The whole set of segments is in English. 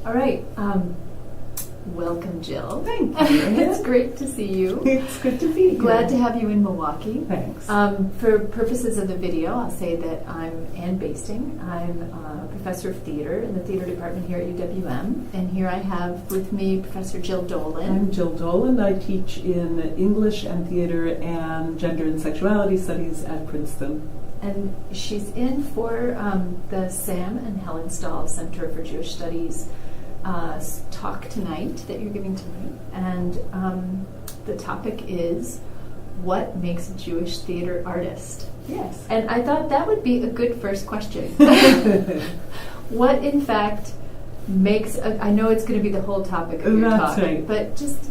All right. Welcome, Jill. Thank you. It's great to see you. It's good to be here. Glad to have you in Milwaukee. Thanks. For purposes of the video, I'll say that I'm Ann Basting. I'm a professor of theater in the theater department here at UWM. And here I have with me Professor Jill Dolan. I'm Jill Dolan. I teach in English and theater and gender and sexuality studies at Princeton. And she's in for the Sam and Helen Stahl Center for Jewish Studies talk tonight that you're giving tonight. And the topic is, what makes a Jewish theater artist? Yes. And I thought that would be a good first question. What, in fact, makes I know it's going to be the whole topic of your talk, right. But just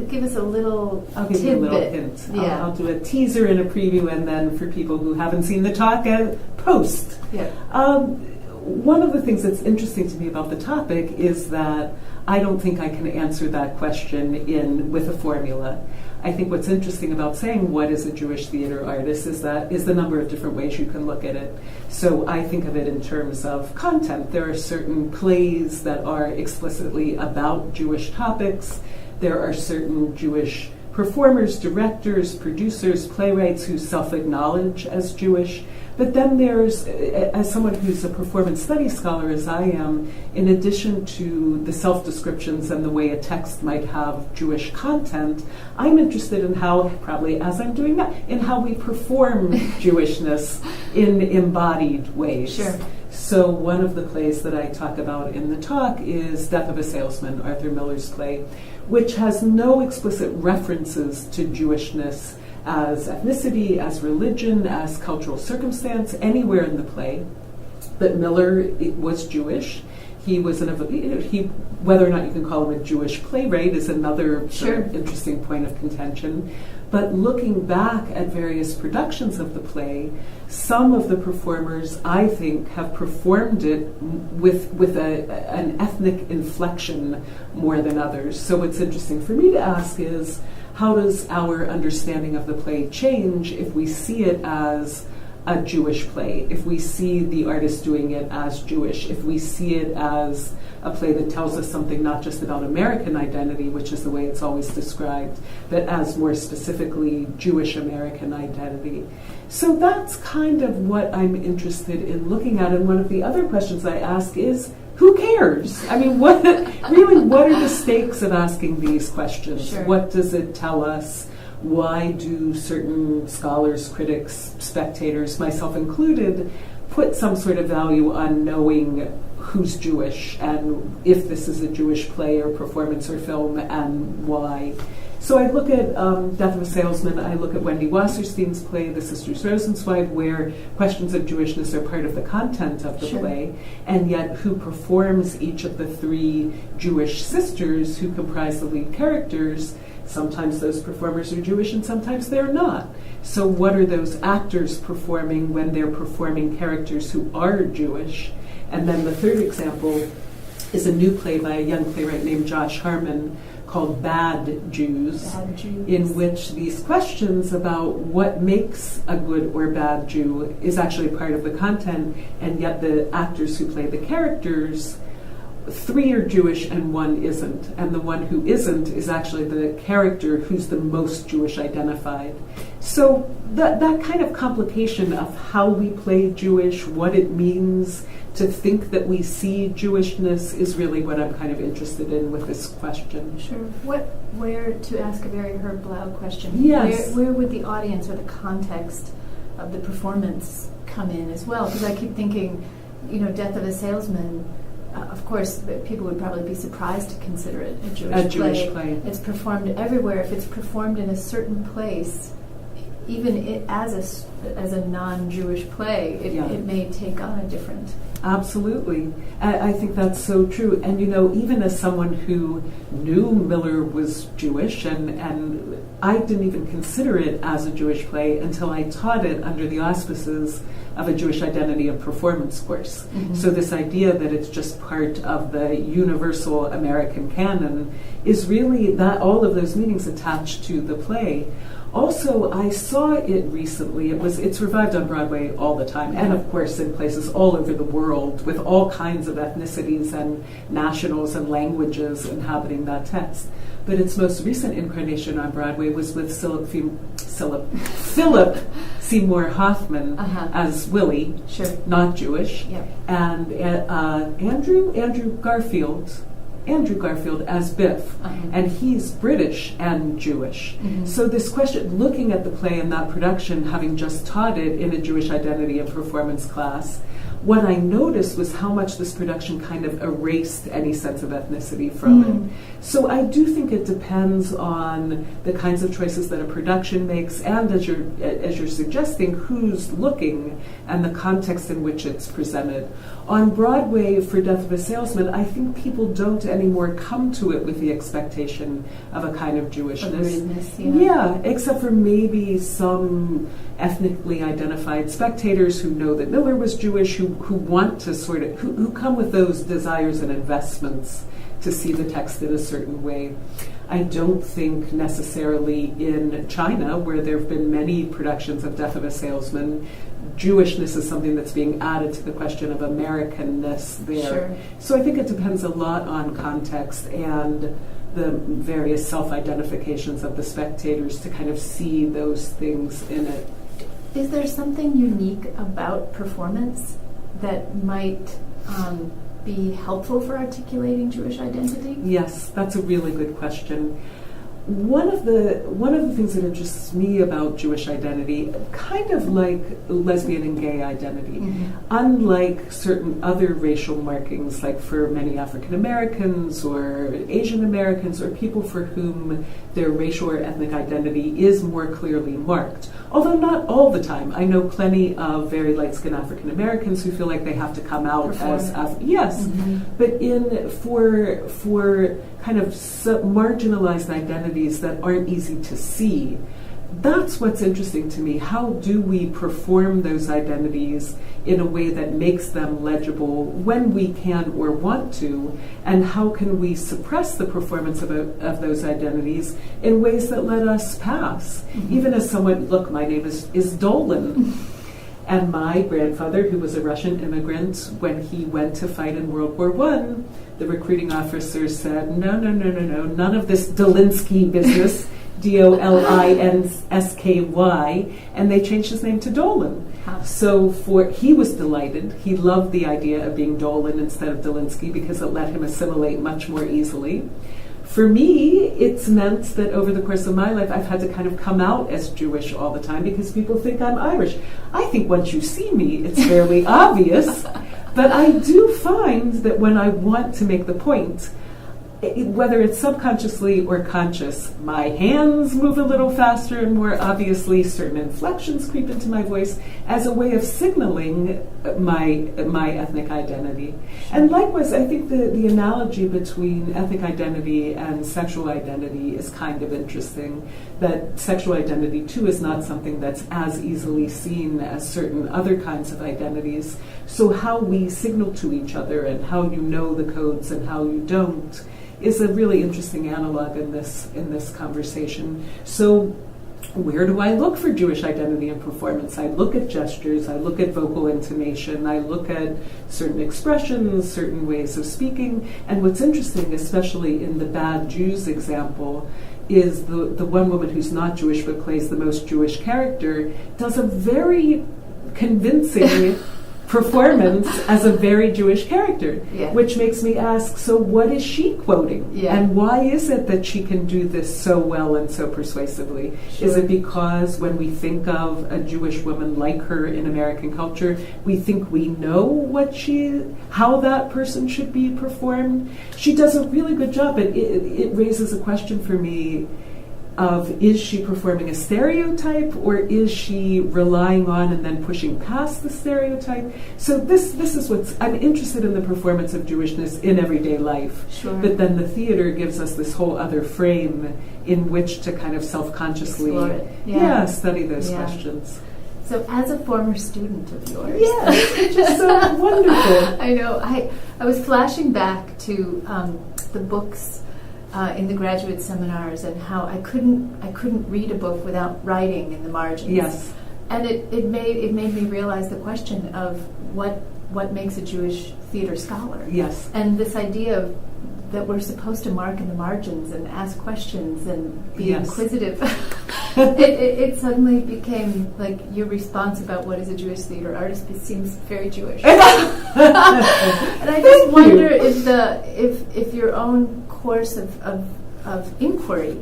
give us a little I'll give you a little hint. Yeah. I'll do a teaser and a preview, and then for people who haven't seen the talk, a post. Yeah. One of the things that's interesting to me about the topic is that I don't think I can answer that question with a formula. I think what's interesting about saying what is a Jewish theater artist is the number of different ways you can look at it. So I think of it in terms of content. There are certain plays that are explicitly about Jewish topics. There are certain Jewish performers, directors, producers, playwrights who self-acknowledge as Jewish. But then there's, as someone who's a performance studies scholar as I am, in addition to the self-descriptions and the way a text might have Jewish content, I'm interested in how, probably as I'm doing that, in how we perform Jewishness in embodied ways. Sure. So one of the plays that I talk about in the talk is Death of a Salesman, Arthur Miller's play, which has no explicit references to Jewishness as ethnicity, as religion, as cultural circumstance, anywhere in the play. But Miller was Jewish. He was whether or not you can call him a Jewish playwright is another sort of interesting point of contention. But looking back at various productions of the play, some of the performers, I think, have performed it with an ethnic inflection more than others. So what's interesting for me to ask is, how does our understanding of the play change if we see it as a Jewish play, if we see the artist doing it as Jewish, if we see it as a play that tells us something not just about American identity, which is the way it's always described, but as more specifically Jewish American identity. So that's kind of what I'm interested in looking at. And one of the other questions I ask is, who cares? I mean, what are the stakes of asking these questions? Sure. What does it tell us? Why do certain scholars, critics, spectators, myself included, put some sort of value on knowing who's Jewish and if this is a Jewish play or performance or film and why? So I look at Death of a Salesman, I look at Wendy Wasserstein's play, The Sisters Rosenzweig, where questions of Jewishness are part of the content of the play, and yet who performs each of the three Jewish sisters who comprise the lead characters. Sometimes those performers are Jewish and sometimes they're not. So what are those actors performing when they're performing characters who are Jewish? And then the third example is a new play by a young playwright named Josh Harmon called Bad Jews, in which these questions about what makes a good or bad Jew is actually part of the content, and yet the actors who play the characters, 3 are Jewish and 1 isn't. And the one who isn't is actually the character who's the most Jewish identified. So that kind of complication of how we play Jewish, what it means to think that we see Jewishness is really what I'm kind of interested in with this question. Sure. Where, to ask a very Herb Blau question, yes. where would the audience or the context of the performance come in as well? Because I keep thinking, Death of a Salesman, of course, people would probably be surprised to consider it a Jewish play. It's performed everywhere. If it's performed in a certain place, even as a non-Jewish play, it may take on a different. Absolutely. I think that's so true. And even as someone who knew Miller was Jewish, and I didn't even consider it as a Jewish play until I taught it under the auspices of a Jewish identity and performance course. Mm-hmm. So this idea that it's just part of the universal American canon is really that all of those meanings attached to the play. Also, I saw it recently. It's revived on Broadway all the time, and of course in places all over the world with all kinds of ethnicities and nationals and languages inhabiting that text. But its most recent incarnation on Broadway was with Philip Seymour Hoffman as Willie, not Jewish, and Andrew Garfield as Biff, and he's British and Jewish. So this question, looking at the play and that production, having just taught it in a Jewish identity and performance class, what I noticed was how much this production kind of erased any sense of ethnicity from it. So I do think it depends on the kinds of choices that a production makes, and as you're suggesting, who's looking and the context in which it's presented. On Broadway, for Death of a Salesman, I think people don't anymore come to it with the expectation of a kind of Jewishness. Yeah, except for maybe some ethnically identified spectators who know that Miller was Jewish, who want to who come with those desires and investments to see the text in a certain way. I don't think necessarily in China, where there have been many productions of Death of a Salesman, Jewishness is something that's being added to the question of Americanness there. So I think it depends a lot on context and the various self-identifications of the spectators to kind of see those things in it. Is there something unique about performance that might be helpful for articulating Jewish identity? Yes, that's a really good question. One of the things that interests me about Jewish identity, kind of like lesbian and gay identity, unlike certain other racial markings, like for many African Americans or Asian Americans or people for whom their racial or ethnic identity is more clearly marked. Although not all the time. I know plenty of very light-skinned African Americans who feel like they have to come out as but for kind of marginalized identities that aren't easy to see, that's what's interesting to me. How do we perform those identities in a way that makes them legible when we can or want to, and how can we suppress the performance of those identities in ways that let us pass? Even as someone, look, my name is Dolan. And my grandfather, who was a Russian immigrant, when he went to fight in World War I, the recruiting officer said, no, none of this Dolinsky business, Dolinsky, and they changed his name to Dolan. So he was delighted. He loved the idea of being Dolan instead of Dolinsky because it let him assimilate much more easily. For me, it's meant that over the course of my life, I've had to kind of come out as Jewish all the time because people think I'm Irish. I think once you see me, it's fairly obvious. But I do find that when I want to make the point, whether it's subconsciously or conscious, my hands move a little faster and more obviously, certain inflections creep into my voice as a way of signaling my ethnic identity. And likewise, I think the analogy between ethnic identity and sexual identity is kind of interesting, that sexual identity too is not something that's as easily seen as certain other kinds of identities. So how we signal to each other and how you know the codes and how you don't is a really interesting analog in this conversation. So where do I look for Jewish identity and performance? I look at gestures, I look at vocal intonation, I look at certain expressions, certain ways of speaking. And what's interesting, especially in the Bad Jews example, is the one woman who's not Jewish but plays the most Jewish character does a very convincing performance as a very Jewish character, which makes me ask, so what is she quoting? And why is it that she can do this so well and so persuasively? Is it because when we think of a Jewish woman like her in American culture, we think we know how that person should be performed? She does a really good job, but it raises a question for me of, is she performing a stereotype, or is she relying on and then pushing past the stereotype? So this is I'm interested in the performance of Jewishness in everyday life. But then the theater gives us this whole other frame in which to kind of self-consciously study those questions. So as a former student of yours. Which is so wonderful. I know. I was flashing back to the books in the graduate seminars, and how I couldn't read a book without writing in the margins. Yes. And it made me realize the question of what makes a Jewish theater scholar. Yes. And this idea of that we're supposed to mark in the margins and ask questions and be inquisitive. It suddenly became like your response about what is a Jewish theater artist. It seems very Jewish. And I just wonder if your own course of inquiry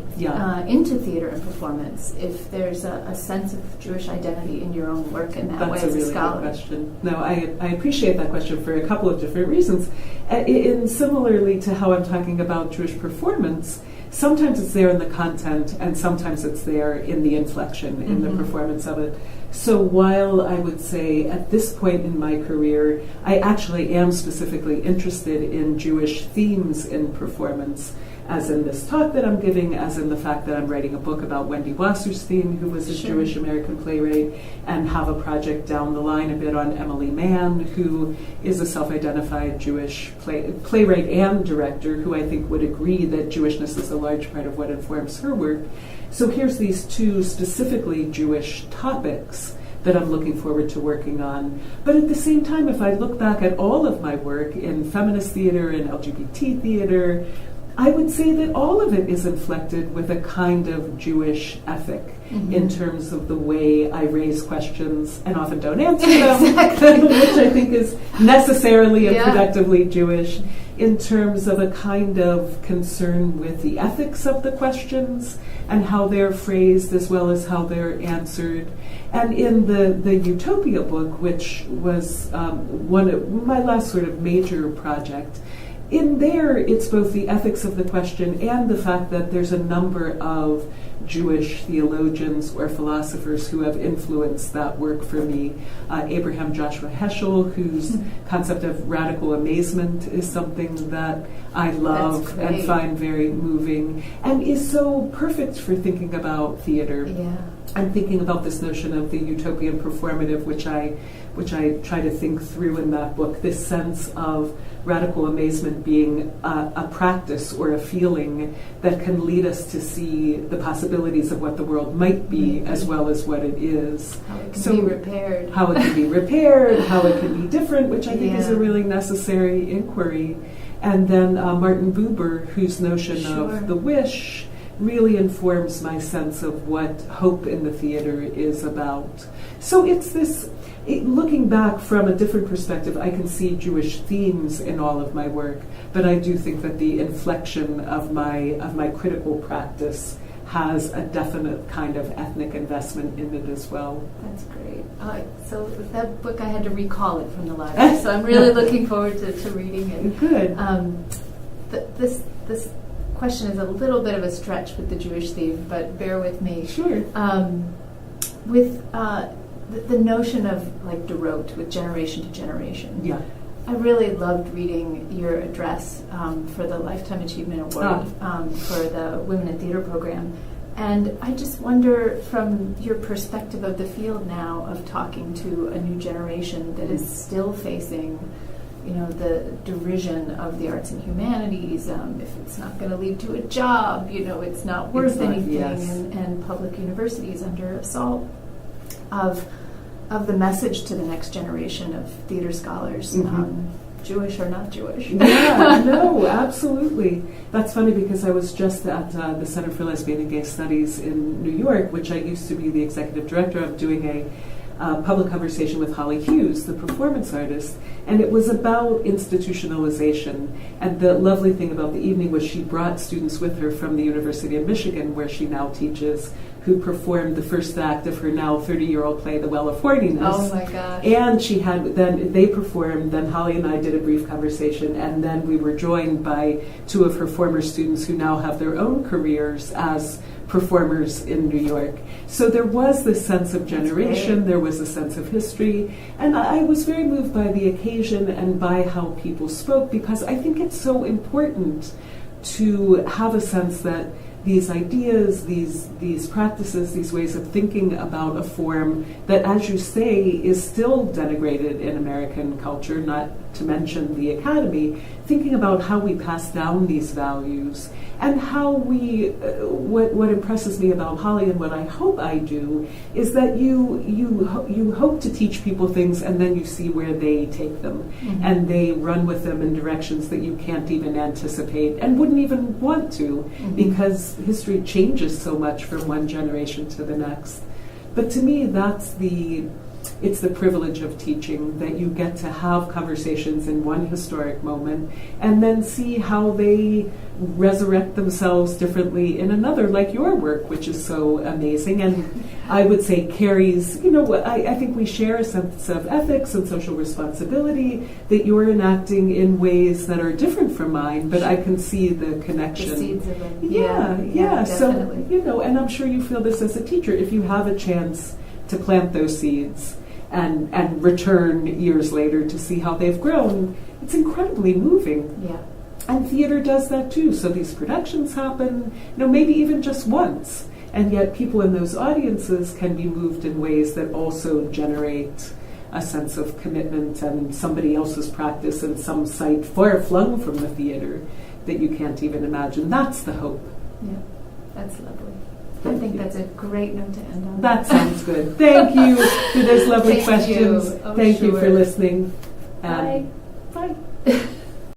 into theater and performance, if there's a sense of Jewish identity in your own work in that way as a scholar. That's a really good question. No, I appreciate that question for a couple of different reasons. In similarly to how I'm talking about Jewish performance, sometimes it's there in the content, and sometimes it's there in the inflection, in the performance of it. So while I would say at this point in my career, I actually am specifically interested in Jewish themes in performance, as in this talk that I'm giving, as in the fact that I'm writing a book about Wendy Wasserstein, who was a Jewish American playwright, and have a project down the line a bit on Emily Mann, who is a self-identified Jewish playwright and director, who I think would agree that Jewishness is a large part of what informs her work. So here's these two specifically Jewish topics that I'm looking forward to working on. But at the same time, if I look back at all of my work in feminist theater and LGBT theater, I would say that all of it is inflected with a kind of Jewish ethic in terms of the way I raise questions and often don't answer them, which I think is necessarily and productively Jewish, in terms of a kind of concern with the ethics of the questions and how they're phrased as well as how they're answered. And in the Utopia book, which was one of my last sort of major project, in there, it's both the ethics of the question and the fact that there's a number of Jewish theologians or philosophers who have influenced that work for me. Abraham Joshua Heschel, whose concept of radical amazement is something that I love and find very moving, and is so perfect for thinking about theater. Yeah. I'm thinking about this notion of the utopian performative, which I try to think through in that book, this sense of radical amazement being a practice or a feeling that can lead us to see the possibilities of what the world might be as well as what it is. How it can be repaired. How it can be repaired, how it can be different, which I think is a really necessary inquiry. And then Martin Buber, whose notion of the wish really informs my sense of what hope in the theater is about. So it's this, looking back from a different perspective, I can see Jewish themes in all of my work, but I do think that the inflection of my critical practice has a definite kind of ethnic investment in it as well. That's great. So with that book, I had to recall it from the library, so I'm really looking forward to reading it. Good. This question is a little bit of a stretch with the Jewish theme, but bear with me. Sure. With the notion of like Dorot, with generation to generation. Yeah. I really loved reading your address for the Lifetime Achievement Award for the Women in Theater program. And I just wonder, from your perspective of the field now, of talking to a new generation that is still facing, the derision of the arts and humanities, if it's not going to lead to a job, it's not worth anything, and public universities under assault, of the message to the next generation of theater scholars, Jewish or not Jewish. Yeah, no, absolutely. That's funny because I was just at the Center for Lesbian and Gay Studies in New York, which I used to be the executive director of, doing a public conversation with Holly Hughes, the performance artist, and it was about institutionalization. And the lovely thing about the evening was she brought students with her from the University of Michigan, where she now teaches, who performed the first act of her now 30-year-old play, The Well of Horniness. Oh my gosh. And they performed, then Holly and I did a brief conversation, and then we were joined by two of her former students who now have their own careers as performers in New York. So there was this sense of generation, there was a sense of history, and I was very moved by the occasion and by how people spoke, because I think it's so important to have a sense that these ideas, these practices, these ways of thinking about a form that, as you say, is still denigrated in American culture, not to mention the Academy, thinking about how we pass down these values and how we, what impresses me about Holly and what I hope I do is that you hope to teach people things and then you see where they take them and they run with them in directions that you can't even anticipate and wouldn't even want to because history changes so much from one generation to the next. But to me, it's the privilege of teaching, that you get to have conversations in one historic moment and then see how they resurrect themselves differently in another, like your work, which is so amazing. And I would say carries, I think we share a sense of ethics and social responsibility that you're enacting in ways that are different from mine, but I can see the connection. The seeds of it. Yeah. Definitely. So, and I'm sure you feel this as a teacher, if you have a chance to plant those seeds and return years later to see how they've grown, it's incredibly moving. Yeah. And theater does that too. So these productions happen, maybe even just once, and yet people in those audiences can be moved in ways that also generate a sense of commitment and somebody else's practice in some site far flung from the theater that you can't even imagine. That's the hope. Yeah, that's lovely. I think that's a great note to end on. That sounds good. Thank you for those lovely Thank questions. you. Oh, Thank you for sure. listening. Bye. Bye.